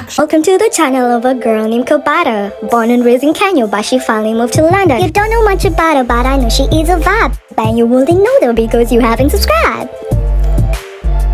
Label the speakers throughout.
Speaker 1: action.
Speaker 2: Welcome to the channel of a girl named Kabata, born and raised in Kenya, but she finally moved to London. You don't know much about her, but I know she is a vibe, and you wouldn't know though because you haven't subscribed.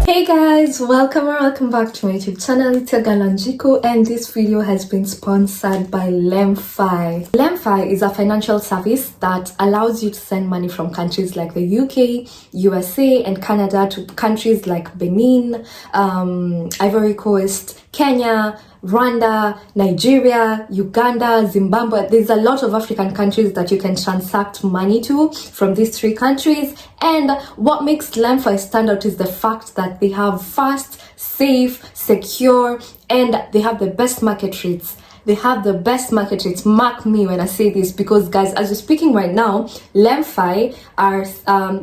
Speaker 1: Hey guys, welcome back to my YouTube channel. It's your girl Wanjiku, and this video has been sponsored by Lemfi. Lemfi is a financial service that allows you to send money from countries like the UK, USA, and Canada to countries like Benin, Ivory Coast, Kenya, Rwanda, Nigeria, Uganda, Zimbabwe. There's a lot of African countries that you can transact money to from these three countries. And what makes Lemfi stand out is the fact that they have fast, safe, secure, and they have the best market rates. They have the best market rates. Mark me when I say this, because guys, as we're speaking right now, Lemfi are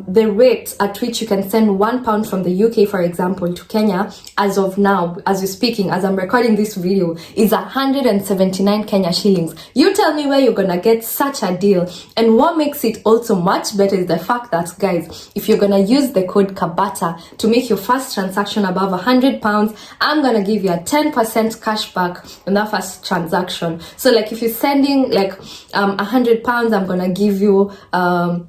Speaker 1: the rate at which you can send £1 from the UK, for example, to Kenya, as of now, as we're speaking, as I'm recording this video, is 179 Kenya shillings. You tell me where you're gonna get such a deal. And what makes it also much better is the fact that, guys, if you're gonna use the code Kabata to make your first transaction above £100, I'm gonna give you a 10% cashback on that first transaction. So like if you're sending like £100, I'm gonna give you 10%,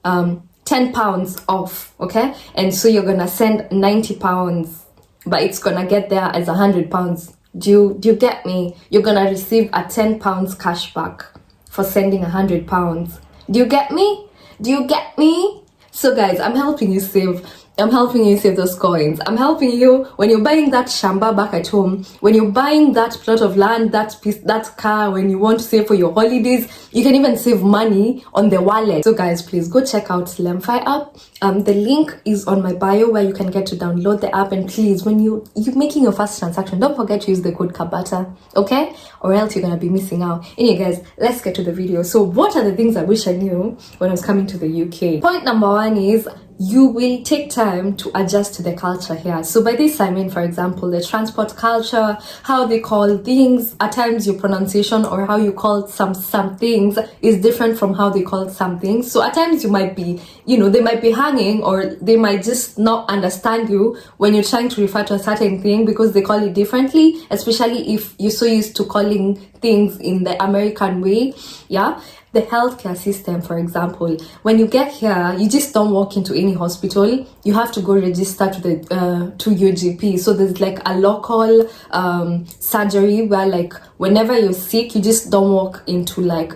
Speaker 1: £10 off, okay? And so you're gonna send £90, but it's gonna get there as £100. Do you get me? You're gonna receive a £10 cashback for sending £100. Do you get me? Do you get me? So guys, I'm helping you save those coins. I'm helping you when you're buying that shamba back at home, when you're buying that plot of land, that car, when you want to save for your holidays. You can even save money on the wallet. So guys, please go check out Lemfi app. The link is on my bio where you can get to download the app. And please, when you're making your first transaction, don't forget to use the code Kabata, okay? Or else you're gonna be missing out. Anyway guys, let's get to the video. So what are the things I wish I knew when I was coming to the UK? Point number one is you will take time to adjust to the culture here. So by this I mean, for example, the transport culture, how they call things. At times your pronunciation or how you call some things is different from how they call some things. So at times you might be, they might be hanging, or they might just not understand you when you're trying to refer to a certain thing because they call it differently, especially if you're so used to calling things in the American way. Yeah. The healthcare system, for example, when you get here, you just don't walk into any hospital. You have to go register to your GP. So there's like a local surgery where, like, whenever you're sick, you just don't walk into like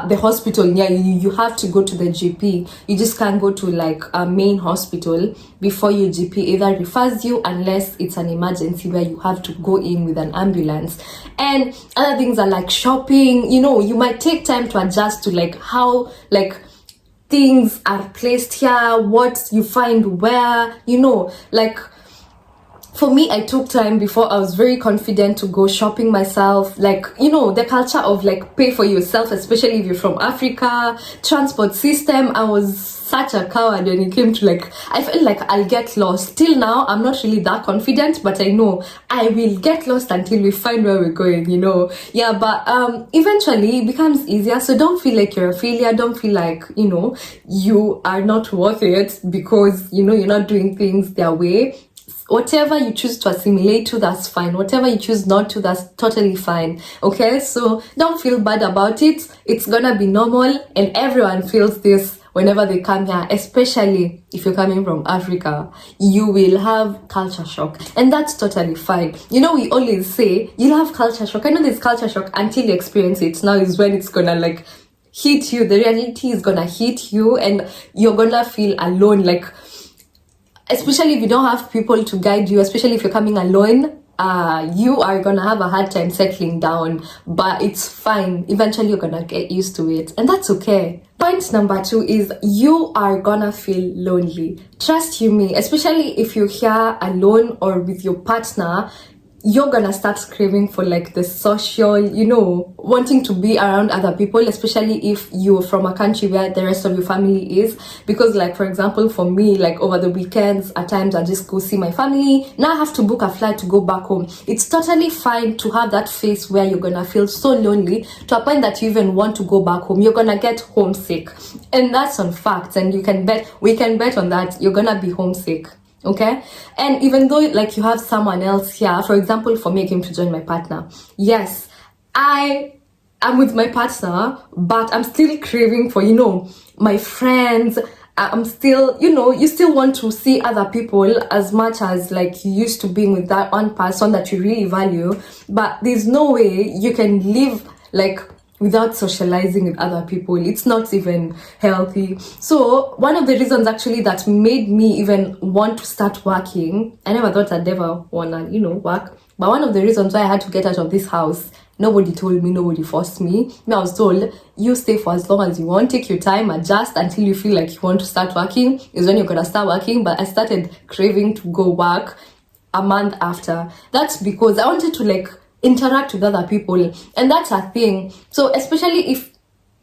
Speaker 1: the hospital near you. You have to go to the GP. You just can't go to like a main hospital before your GP either refers you, unless it's an emergency where you have to go in with an ambulance. And other things are like shopping. You might take time to adjust to like how like things are placed here, what you find where, like for me, I took time before I was very confident to go shopping myself. Like, the culture of like pay for yourself, especially if you're from Africa. Transport system, I was such a coward when it came to like, I felt like I'll get lost. Till now, I'm not really that confident, but I know I will get lost until we find where we're going, Yeah, but eventually it becomes easier. So don't feel like you're a failure. Don't feel like, you are not worth it because, you're not doing things their way. Whatever you choose to assimilate to, that's fine. Whatever you choose not to, that's totally fine. Okay, so don't feel bad about it. It's gonna be normal, and everyone feels this whenever they come here, especially if you're coming from Africa. You will have culture shock, and that's totally fine. We always say you'll have culture shock. I know there's culture shock until you experience it. Now is when it's gonna like hit you. The reality is gonna hit you, and you're gonna feel alone, like, especially if you don't have people to guide you, especially if you're coming alone, you are gonna have a hard time settling down, but it's fine. Eventually you're gonna get used to it, and that's okay. Point number two is you are gonna feel lonely. Trust you me, especially if you're here alone or with your partner. You're gonna start craving for like the social, wanting to be around other people, especially if you're from a country where the rest of your family is. Because like, for example, for me, like over the weekends, at times I just go see my family. Now I have to book a flight to go back home. It's totally fine to have that phase where you're gonna feel so lonely to a point that you even want to go back home. You're gonna get homesick. And that's on facts, and we can bet on that. You're gonna be homesick. Okay, and even though like you have someone else here, for example, for me, I came to join my partner. Yes, I'm with my partner, but I'm still craving for, my friends. I'm still, you still want to see other people as much as like you used to being with that one person that you really value. But there's no way you can live like without socializing with other people. It's not even healthy. So one of the reasons actually that made me even want to start working, I never thought I'd ever wanna, work. But one of the reasons why I had to get out of this house, nobody told me, nobody forced me. I was told, you stay for as long as you want, take your time, adjust until you feel like you want to start working, is when you're gonna start working. But I started craving to go work a month after. That's because I wanted to like interact with other people, and that's a thing. So especially if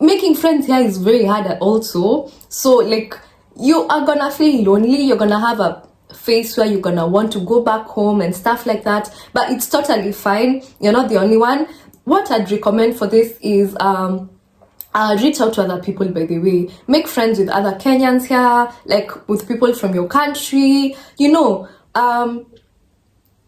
Speaker 1: making friends here is very hard also, so like you are gonna feel lonely, you're gonna have a phase where you're gonna want to go back home and stuff like that, but it's totally fine. You're not the only one. What I'd recommend for this is reach out to other people, by the way. Make friends with other Kenyans here, like with people from your country,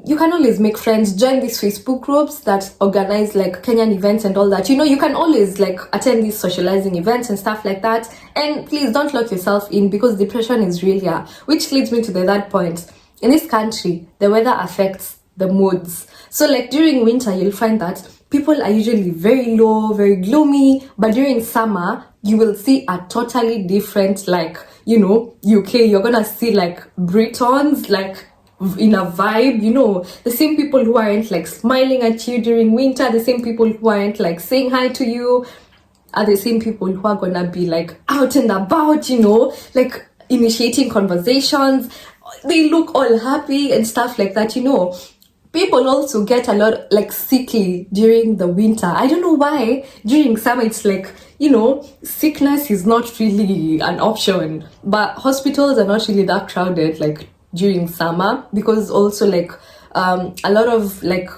Speaker 1: you can always make friends. Join these Facebook groups that organize like Kenyan events and all that. You can always like attend these socializing events and stuff like that. And please don't lock yourself in, because depression is real here. Which leads me to the third point. In this country, the weather affects the moods. So like during winter, you'll find that people are usually very low, very gloomy. But during summer, you will see a totally different, like, UK. You're gonna see like Britons, like in a vibe, the same people who aren't like smiling at you during winter, the same people who aren't like saying hi to you, are the same people who are gonna be like out and about, like initiating conversations. They look all happy and stuff like that. People also get a lot like sickly during the winter. I don't know why. During summer it's like, sickness is not really an option, but hospitals are not really that crowded like during summer, because also like a lot of like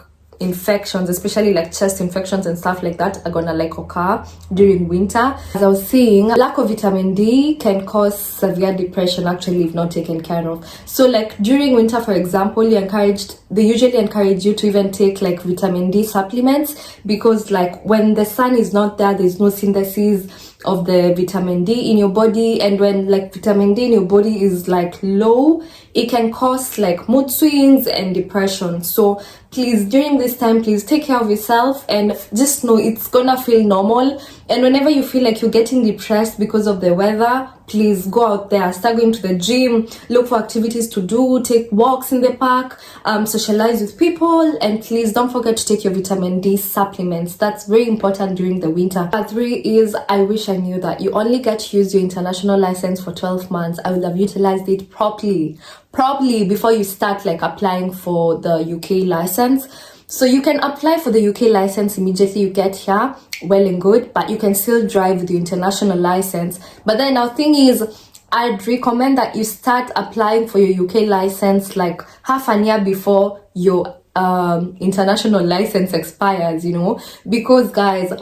Speaker 1: infections, especially like chest infections and stuff like that, are gonna like occur during winter. As I was saying, lack of vitamin D can cause severe depression actually if not taken care of. So like during winter, for example, they usually encourage you to even take like vitamin D supplements, because like when the sun is not there, there's no synthesis of the vitamin D in your body, and when like vitamin D in your body is like low, it can cause like mood swings and depression. So please, during this time, please take care of yourself, and just know it's gonna feel normal. And whenever you feel like you're getting depressed because of the weather, please go out there, start going to the gym, look for activities to do, take walks in the park, socialize with people, and please don't forget to take your vitamin D supplements. That's very important during the winter. Part 3 is, I wish I knew that you only get to use your international license for 12 months. I would have utilized it properly before you start like applying for the UK license. So you can apply for the UK license immediately you get here, well and good, but you can still drive with your international license. But then our thing is, I'd recommend that you start applying for your UK license like half a year before your international license expires, because guys,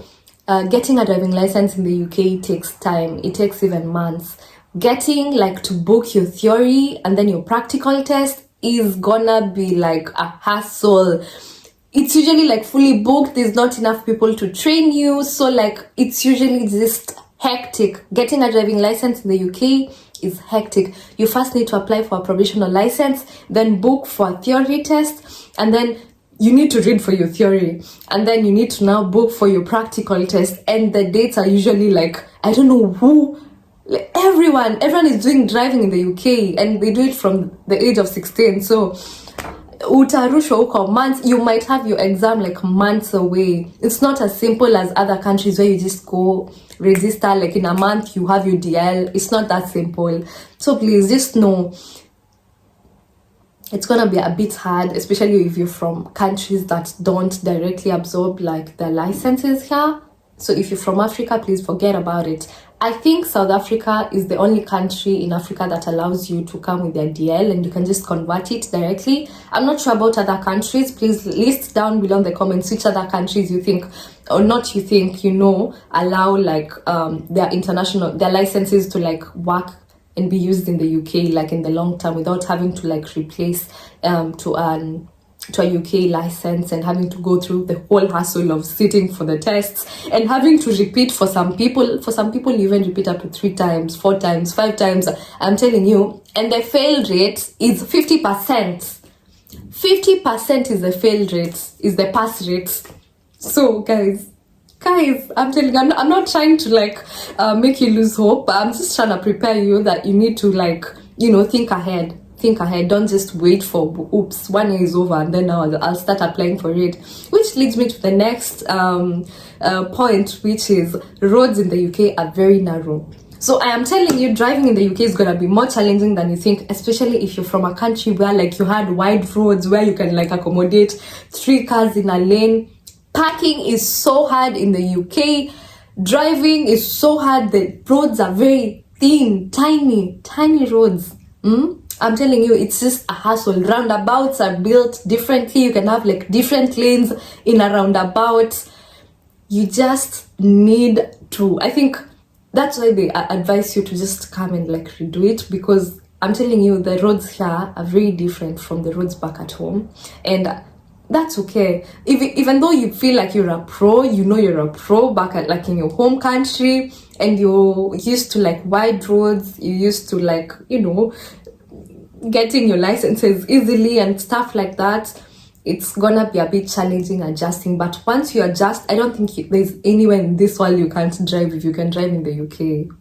Speaker 1: getting a driving license in the UK takes time. It takes even months. Getting like to book your theory and then your practical test is gonna be like a hassle. It's usually like fully booked. There's not enough people to train you, so like it's usually just hectic. Getting a driving license in the UK is hectic. You first need to apply for a provisional license, then book for a theory test, and then you need to read for your theory, and then you need to now book for your practical test. And the dates are usually like, I don't know who, like everyone is doing driving in the UK, and they do it from the age of 16. So utarushwa huko months, you might have your exam like months away. It's not as simple as other countries where you just go register like in a month you have your DL. It's not that simple. So please just know it's gonna be a bit hard, especially if you're from countries that don't directly absorb like the licenses here. So if you're from Africa, please forget about it. I think South Africa is the only country in Africa that allows you to come with their DL and you can just convert it directly. I'm not sure about other countries. Please list down below in the comments which other countries you think, or not you think, allow like their licenses to like work and be used in the UK like in the long term without having to like replace to a UK license and having to go through the whole hassle of sitting for the tests and having to repeat for some people. For some people, you even repeat up to 3 times, 4 times, 5 times. I'm telling you, and the fail rate is 50%. 50% is the fail rate, is the pass rate. So guys, I'm telling you, I'm not trying to like make you lose hope, but I'm just trying to prepare you that you need to like, you know, think ahead. Don't just wait for oops 1 year is over and then now I'll start applying for it, which leads me to the next point, which is roads in the UK are very narrow. So I am telling you, driving in the UK is gonna be more challenging than you think, especially if you're from a country where like you had wide roads where you can like accommodate 3 cars in a lane. Parking is so hard in the UK. Driving is so hard. The roads are very thin, tiny roads. I'm telling you, it's just a hassle. Roundabouts are built differently. You can have like different lanes in a roundabout. You just need to, I think that's why they advise you to just come and like redo it, because I'm telling you, the roads here are very different from the roads back at home. And that's okay. Even though you feel like you're a pro, you know you're a pro back at like in your home country, and you're used to like wide roads, you're used to like, you know, getting your licenses easily and stuff like that, it's gonna be a bit challenging adjusting. But once you adjust, I don't think there's anywhere in this world you can't drive if you can drive in the UK.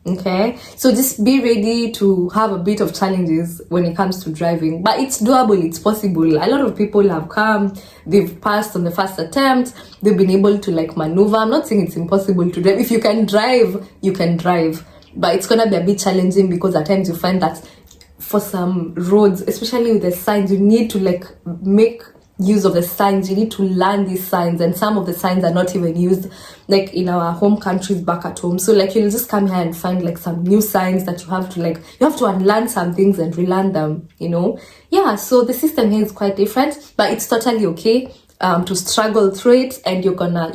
Speaker 1: Okay, so just be ready to have a bit of challenges when it comes to driving, but it's doable, it's possible. A lot of people have come, they've passed on the first attempt, they've been able to like maneuver. I'm not saying it's impossible to drive. If you can drive, you can drive, but it's gonna be a bit challenging because at times you find that for some roads, especially with the signs, you need to like make use of the signs. You need to learn these signs, and some of the signs are not even used like in our home countries back at home. So like you'll just come here and find like some new signs that you have to unlearn some things and relearn them, you know. Yeah, so the system here is quite different, but it's totally okay to struggle through it, and you're gonna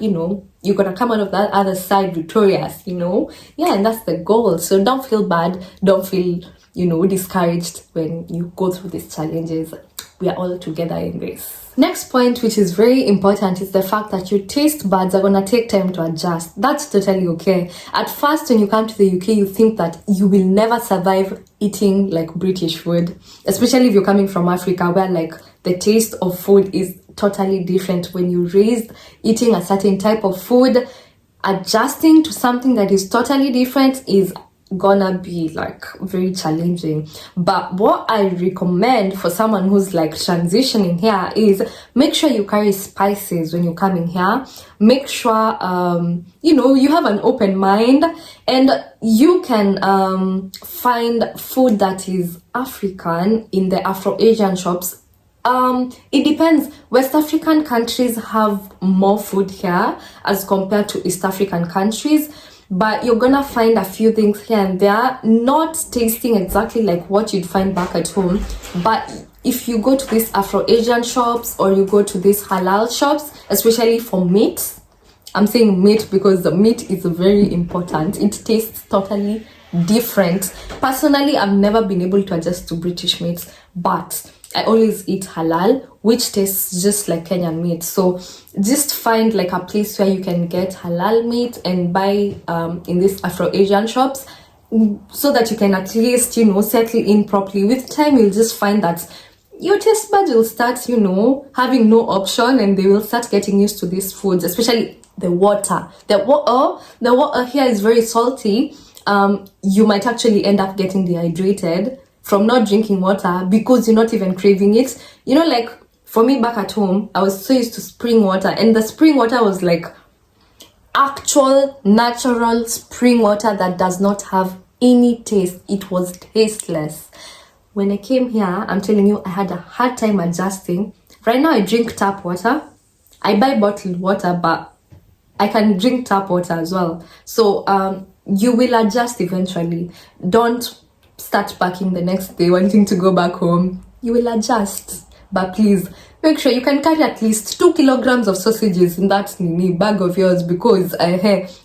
Speaker 1: come out of that other side victorious, you know. Yeah, and that's the goal. So don't feel bad, don't feel, you know, discouraged when you go through these challenges. We are all together in this. Next point, which is very important, is the fact that your taste buds are gonna take time to adjust. That's totally okay. At first, when you come to the UK, you think that you will never survive eating like British food, especially if you're coming from Africa, where like the taste of food is totally different. When you're raised eating a certain type of food, adjusting to something that is totally different is gonna be like very challenging. But what I recommend for someone who's like transitioning here is make sure you carry spices when you're coming here. Make sure you know, you have an open mind, and you can find food that is African in the Afro-Asian shops. It depends. West African countries have more food here as compared to East African countries, but you're gonna find a few things here and there not tasting exactly like what you'd find back at home. But if you go to these Afro-Asian shops, or you go to these halal shops, especially for meat, I'm saying meat because the meat is very important. It tastes totally different. Personally, I've never been able to adjust to British meat, but I always eat halal, which tastes just like Kenyan meat. So just find like a place where you can get halal meat and buy in these Afro-Asian shops, so that you can at least, you know, settle in properly. With time, you'll just find that your taste buds will start, you know, having no option, and they will start getting used to these foods, especially the water. The water here is very salty. You might actually end up getting dehydrated from not drinking water because you're not even craving it. You know, like for me back at home, I was so used to spring water, and the spring water was like actual natural spring water that does not have any taste. It was tasteless. When I came here, I'm telling you, I had a hard time adjusting. Right now I drink tap water. I buy bottled water, but I can drink tap water as well. So you will adjust eventually. Don't start packing the next day wanting to go back home. You will adjust, but please make sure you can carry at least 2 kilograms of sausages in that bag of yours, because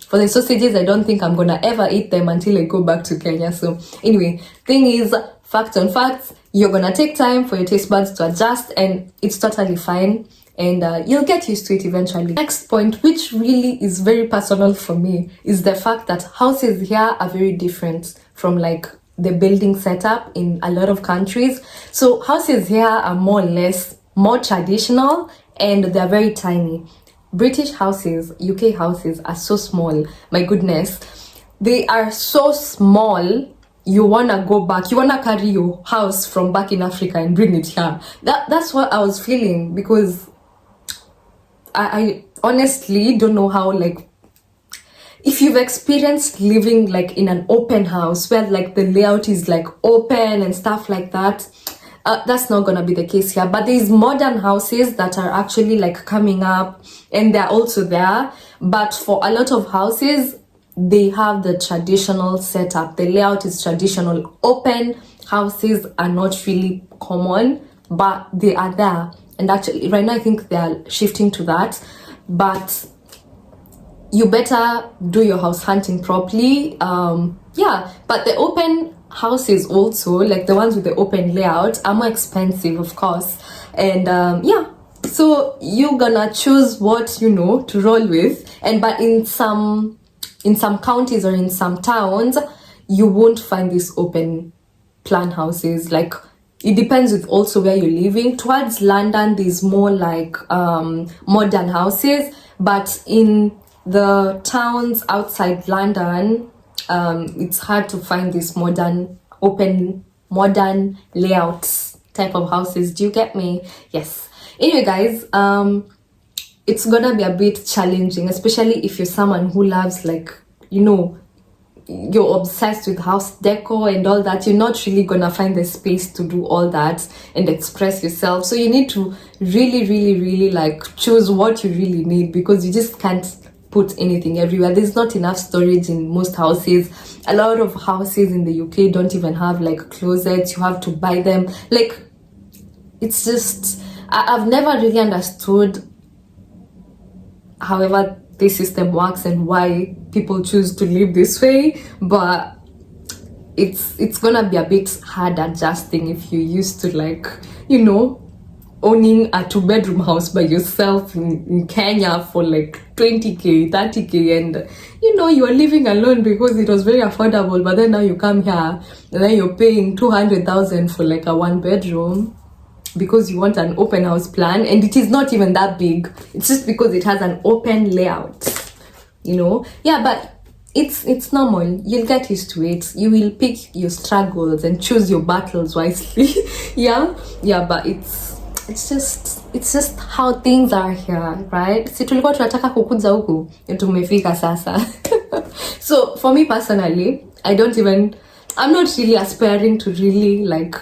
Speaker 1: for the sausages, I don't think I'm gonna ever eat them until I go back to Kenya. So anyway, thing is, facts on facts, you're gonna take time for your taste buds to adjust, and it's totally fine, and you'll get used to it eventually. Next point, which really is very personal for me, is the fact that houses here are very different from like the building setup in a lot of countries. So houses here are more or less more traditional, and they're very tiny. British houses, UK houses are so small. My goodness, they are so small. You wanna go back, you wanna carry your house from back in Africa and bring it here. That's what I was feeling, because I honestly don't know how, like, if you've experienced living like in an open house where like the layout is like open and stuff like that, that's not gonna be the case here. But there's modern houses that are actually like coming up, and they're also there. But for a lot of houses, they have the traditional setup. The layout is traditional. Open houses are not really common, but they are there. And actually right now I think they are shifting to that. But you better do your house hunting properly. But the open houses also, like the ones with the open layout, are more expensive, of course. And so you're gonna choose what to roll with. And but in some counties or in some towns, you won't find these open plan houses. Like, it depends with also where you're living. Towards London, there's more like modern houses, but in the towns outside London, it's hard to find these modern layouts type of houses. Do you get me? Yes. Anyway, guys, it's gonna be a bit challenging, especially if you're someone who loves, like, you're obsessed with house decor and all that. You're not really gonna find the space to do all that and express yourself. So you need to really, really, really like choose what you really need, because you just can't put anything everywhere. There's not enough storage in most houses. A lot of houses in the UK don't even have like closets. You have to buy them. Like, it's just, I've never really understood however this system works and why people choose to live this way, but it's gonna be a bit hard adjusting if you're used to, like, owning a 2-bedroom house by yourself in Kenya for like 20k, 30k, and you are living alone because it was very affordable. But then now you come here and then you're paying 200,000 for like a 1-bedroom because you want an open house plan, and it is not even that big. It's just because it has an open layout, but it's normal. You'll get used to it. You will pick your struggles and choose your battles wisely. But it's just how things are here, right? Si tulikuwa tunataka kukuja huku, tumefika sasa. So for me personally, I'm not really aspiring to really like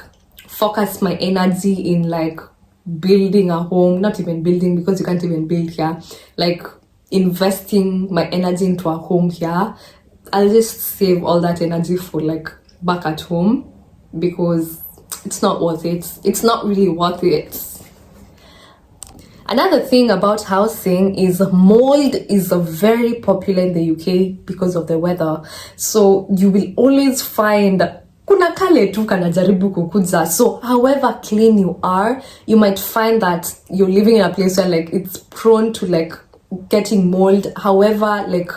Speaker 1: focus my energy in like building a home. Not even building, because you can't even build here. Like investing my energy into a home here. I'll just save all that energy for like back at home, because it's not worth it. It's not really worth it. Another thing about housing is mold is very popular in the UK because of the weather. So you will always find kuna kale tu kanajaribu kukuja. So however clean you are, you might find that you're living in a place where like it's prone to like getting mold. However, like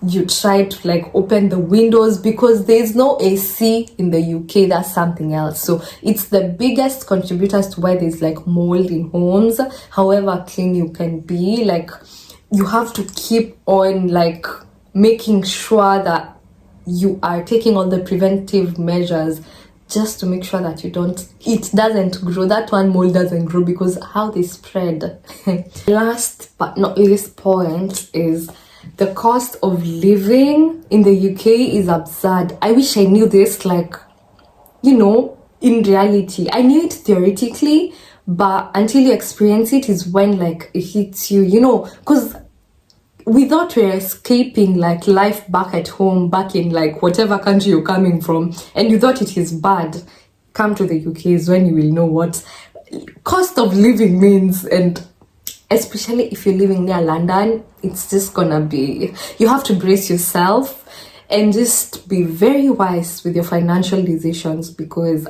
Speaker 1: you try to like open the windows, because there's no AC in the UK. That's something else. So it's the biggest contributors to why there's like mold in homes. However clean you can be, like you have to keep on like making sure that you are taking all the preventive measures just to make sure that it doesn't grow. That one mold doesn't grow, because how they spread. Last but not least point is the cost of living in the UK is absurd. I wish I knew this, like, in reality. I knew it theoretically, but until you experience it is when like it hits you, because we thought we were escaping like life back at home, back in like whatever country you're coming from, and you thought it is bad. Come to the UK is when you will know what cost of living means, and especially if you're living near London, it's just gonna be, you have to brace yourself and just be very wise with your financial decisions, because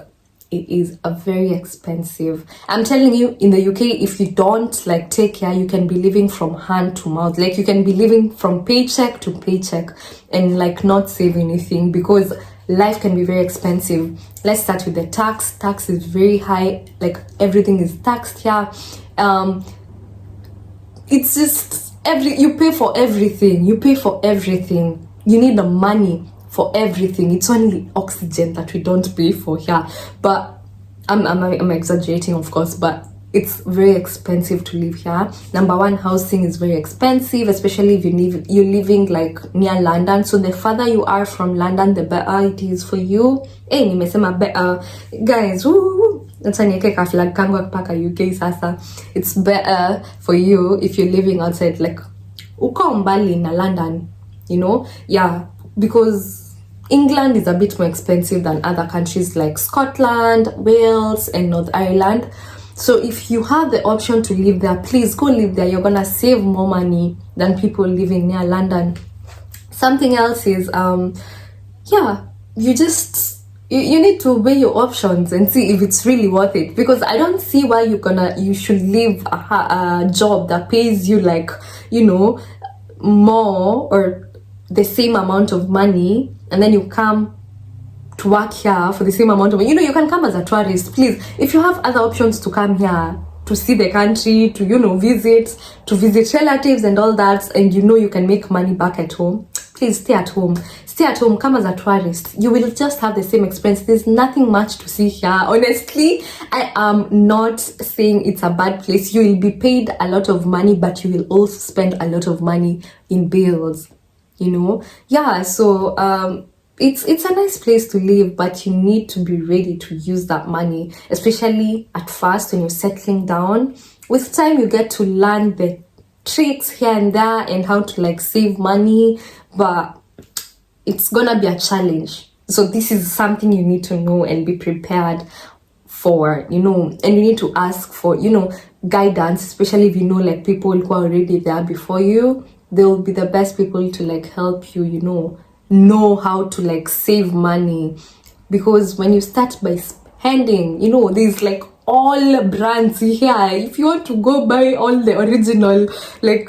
Speaker 1: it is a very expensive. I'm telling you, in the UK, if you don't like take care, you can be living from hand to mouth. Like, you can be living from paycheck to paycheck and like not save anything, because life can be very expensive. Let's start with the tax. Tax is very high. Like, everything is taxed here. It's just you pay for everything. You pay for everything. You need the money for everything. It's only oxygen that we don't pay for here. But I'm exaggerating, of course, but it's very expensive to live here. Number one, housing is very expensive, especially if you're living like near London. So the farther you are from London, the better it is for you. Hey, nimesema better, guys. UK sasa. It's better for you if you're living outside, like uko mbali na London, you know. Yeah, because England is a bit more expensive than other countries like Scotland, Wales, and North Ireland. So if you have the option to live there, please go live there. You're gonna save more money than people living near London. Something else is, you need to weigh your options and see if it's really worth it. Because I don't see why you should leave a job that pays you like, you know, more or the same amount of money, and then you come to work here for the same amount of money. You know, you can come as a tourist. Please, if you have other options to come here to see the country, to, you know, visit relatives and all that, and you know you can make money back at home, please stay at home. Stay at home, come as a tourist. You will just have the same experience. There's nothing much to see here. Honestly, I am not saying it's a bad place. You will be paid a lot of money, but you will also spend a lot of money in bills, you know. Yeah, so it's a nice place to live, but you need to be ready to use that money, especially at first when you're settling down. With time, you get to learn the tricks here and there and how to like save money, but it's gonna be a challenge. So this is something you need to know and be prepared for, you know. And you need to ask for, you know, guidance, especially if you know like people who are already there before you. They will be the best people to like help you, you know how to like save money. Because when you start by spending, you know, there's like all brands here. If you want to go buy all the original like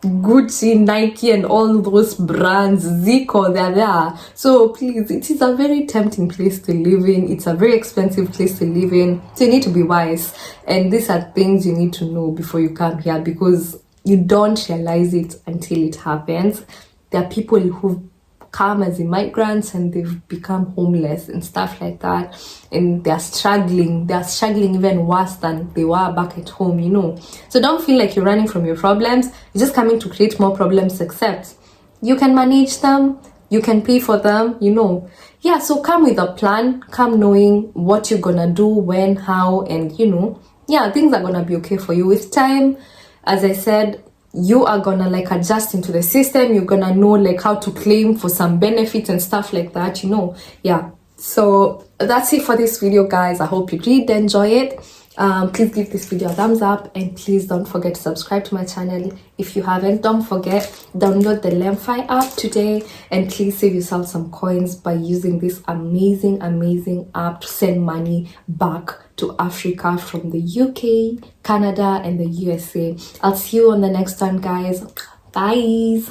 Speaker 1: Gucci, Nike, and all those brands, Zico, they're there. So please, it is a very tempting place to live in. It's a very expensive place to live in. So you need to be wise. And these are things you need to know before you come here, because you don't realize it until it happens. There are people who've come as immigrants and they've become homeless and stuff like that, and they're struggling even worse than they were back at home, you know. So don't feel like you're running from your problems. You're just coming to create more problems, except you can manage them, you can pay for them, you know. Yeah, so come with a plan, come knowing what you're gonna do, when, how, and you know, yeah, things are gonna be okay for you. With time, as I said, you are gonna like adjust into the system. You're gonna know like how to claim for some benefits and stuff like that, you know. Yeah, so that's it for this video, guys. I hope you did enjoy it. Please give this video a thumbs up, and please don't forget to subscribe to my channel if you haven't. Don't forget, download the Lemfi app today, and please save yourself some coins by using this amazing app to send money back to Africa from the UK, Canada, and the USA. I'll see you on the next one, guys. Bye.